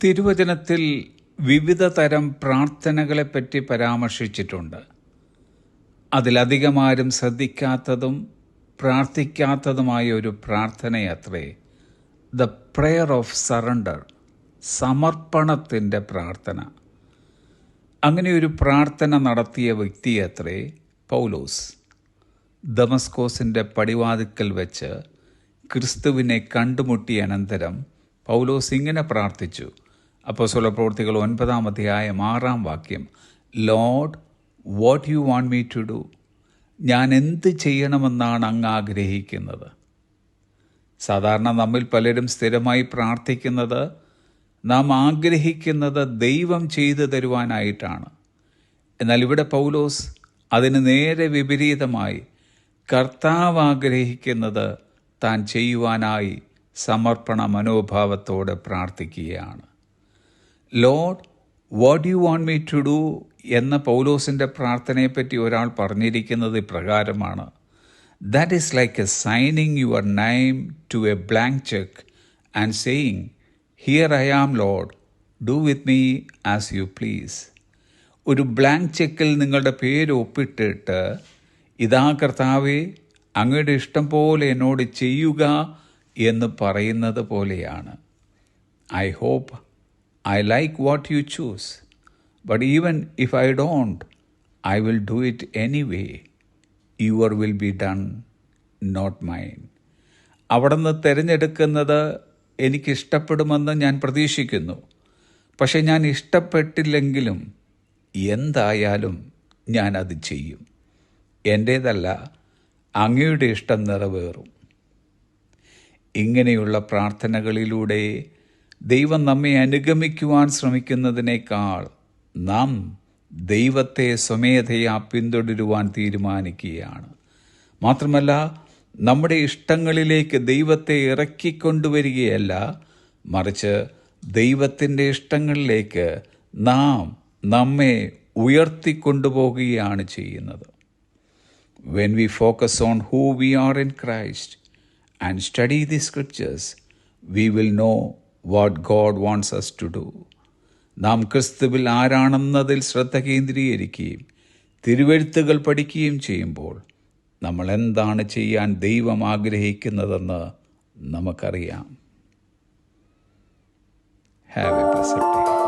തിരുവചനത്തിൽ വിവിധ തരം പ്രാർത്ഥനകളെപ്പറ്റി പരാമർശിച്ചിട്ടുണ്ട്. അതിലധികമാരും ശ്രദ്ധിക്കാത്തതും പ്രാർത്ഥിക്കാത്തതുമായ ഒരു പ്രാർത്ഥനയത്രേ ദ പ്രെയർ ഓഫ് സറണ്ടർ, സമർപ്പണത്തിൻ്റെ പ്രാർത്ഥന. അങ്ങനെ ഒരു പ്രാർത്ഥന നടത്തിയ വ്യക്തിയത്രേ പൗലോസ്. ദമസ്കോസിൻ്റെ പടിവാതിക്കൽ വെച്ച് ക്രിസ്തുവിനെ കണ്ടുമുട്ടിയ അനന്തരം പൗലോസ് ഇങ്ങനെ പ്രാർത്ഥിച്ചു. അപ്പോസ്തലപ്രവൃത്തികൾ 9-ാം അധ്യായം 6-ാം വാക്യം, Lord, what you want me to do? ഞാൻ എന്ത് ചെയ്യണമെന്നാണ് അങ്ങ് ആഗ്രഹിക്കുന്നത്? സാധാരണ നമ്മിൽ പലരും സ്ഥിരമായി പ്രാർത്ഥിക്കുന്നത് നാം ആഗ്രഹിക്കുന്നത് ദൈവം ചെയ്തു തരുവാനായിട്ടാണ്. എന്നാൽ ഇവിടെ പൗലോസ് അതിന് നേരെ വിപരീതമായി കർത്താവ് ആഗ്രഹിക്കുന്നത് താൻ ചെയ്യുവാനായി സമർപ്പണ മനോഭാവത്തോടെ പ്രാർത്ഥിക്കുകയാണ്. Lord, what you want me to do എന്ന പൗലോസിൻ്റെ പ്രാർത്ഥനയെപ്പറ്റി ഒരാൾ പറഞ്ഞിരിക്കുന്നത് ഇപ്രകാരമാണ്: that is like a signing your name to a blank cheque and saying, here I am Lord, do with me as you please. ഒരു ബ്ലാങ്ക് ചെക്കിൽ നിങ്ങളുടെ പേര് ഒപ്പിട്ടിട്ട്, ഇതാ കർത്താവേ, അങ്ങയുടെ ഇഷ്ടം പോലെ എന്നോട് ചെയ്യുക എന്ന് പറയുന്നത് പോലെയാണ്. I hope I like what you choose, but even if I don't, I will do it anyway. Your will be done, not mine. അവിടുന്ന് തിരഞ്ഞെടുക്കുന്നത് എനിക്കിഷ്ടപ്പെടുമെന്ന് ഞാൻ പ്രതീക്ഷിക്കുന്നു. പക്ഷെ ഞാൻ ഇഷ്ടപ്പെട്ടില്ലെങ്കിലും എന്തായാലും ഞാനത് ചെയ്യും. എൻ്റേതല്ല, അങ്ങയുടെ ഇഷ്ടം നിറവേറും. ഇങ്ങനെയുള്ള പ്രാർത്ഥനകളിലൂടെ ദൈവം നമ്മെ അനുഗമിക്കുവാൻ ശ്രമിക്കുന്നതിനേക്കാൾ നാം ദൈവത്തെ സ്വമേധയാ പിന്തുടരുവാൻ തീരുമാനിക്കുകയാണ്. മാത്രമല്ല, നമ്മുടെ ഇഷ്ടങ്ങളിലേക്ക് ദൈവത്തെ ഇറക്കിക്കൊണ്ടുവരികയല്ല, മറിച്ച് ദൈവത്തിൻ്റെ ഇഷ്ടങ്ങളിലേക്ക് നാം നമ്മെ ഉയർത്തിക്കൊണ്ടുപോകുകയാണ് ചെയ്യുന്നത്. When we focus on who we are in Christ and study the scriptures, we will know what God wants us to do. നാം ക്രിസ്തുവിൽ ആരാണെന്നതിൽ ശ്രദ്ധ കേന്ദ്രീകരിക്കുകയും തിരുവെഴുത്തുകൾ പഠിക്കുകയും ചെയ്യുമ്പോൾ നമ്മൾ എന്താണ് ചെയ്യാൻ ദൈവം ആഗ്രഹിക്കുന്നതെന്ന് നമുക്കറിയാം. Have a blessed day.